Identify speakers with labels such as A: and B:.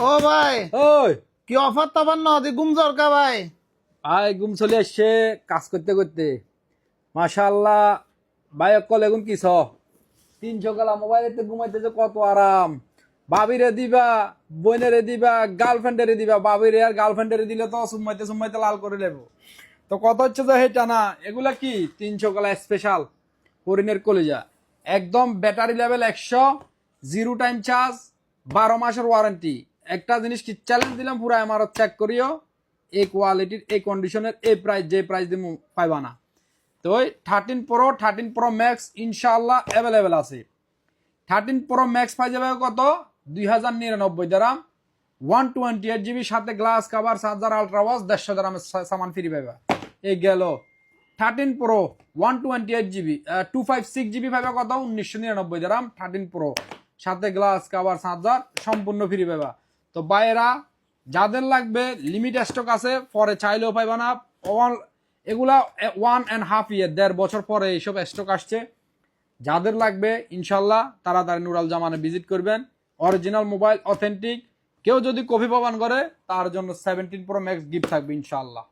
A: ও ভাই,
B: ওই
A: কি অফার টফার না দি ঘুম দরকার ভাই?
B: ভাই ঘুম চলে আসছে কাজ করতে করতে। মাশাআল্লাহ ভাই কল এখন কিস 300 কালা মোবাইলেতে ঘুমাইতেছে কত আরাম। ভাবিরে দিবা, বোনেরে দিবা, গার্লফ্রেন্ডেরে দিবা। ভাবিরে আর গার্লফ্রেন্ডেরে দিলে তো সুমাইতে সুমাইতে লাল করে নেবো। তো কত হচ্ছে যে হেটা না, এগুলা কি 300 কালা স্পেশাল হরিণের কলিজা, একদম battery level 100, zero time charge, 12 মাসের ওয়ারেন্টি। একটা জিনিস কি চ্যালেঞ্জ দিলাম, পুরো আমারত চেক করিও, এই কোয়ালিটির এই কন্ডিশনের এই প্রাইস, যে প্রাইস দিব পাইবা না। তো ওই 13 প্রো ম্যাক্স ইনশাআল্লাহ অ্যাভেলেবেল আছে। 13 প্রো ম্যাক্স পাই যাবে কত, 2099 দারাম, 128 জিবি, সাথে glass cover, charger, ultra watch, 150 দারামের সামান ফ্রি পাইবা। এই গেল 13 প্রো 128 জিবি, 256 জিবি পাইবা কত, 1999 দারাম। 13 প্রো সাথে গ্লাস কাভার, চার্জার সম্পূর্ণ ফ্রি পাইবা। তো বাইরা যাদের লাগবে লিমিট স্টক আছে, পরে চাইলেও পাইবা না। এগুলা 1.5 ইয়ার, 1.5 বছর পরে এইসব স্টক আসছে। যাদের লাগবে ইনশাল্লাহ তাড়াতাড়ি নুরাল জামানে ভিজিট করবেন। Original mobile, authentic. কেউ যদি কপি প্রমাণ করে তার জন্য 17 প্রো ম্যাক্স গিফট থাকবে ইনশাল্লাহ।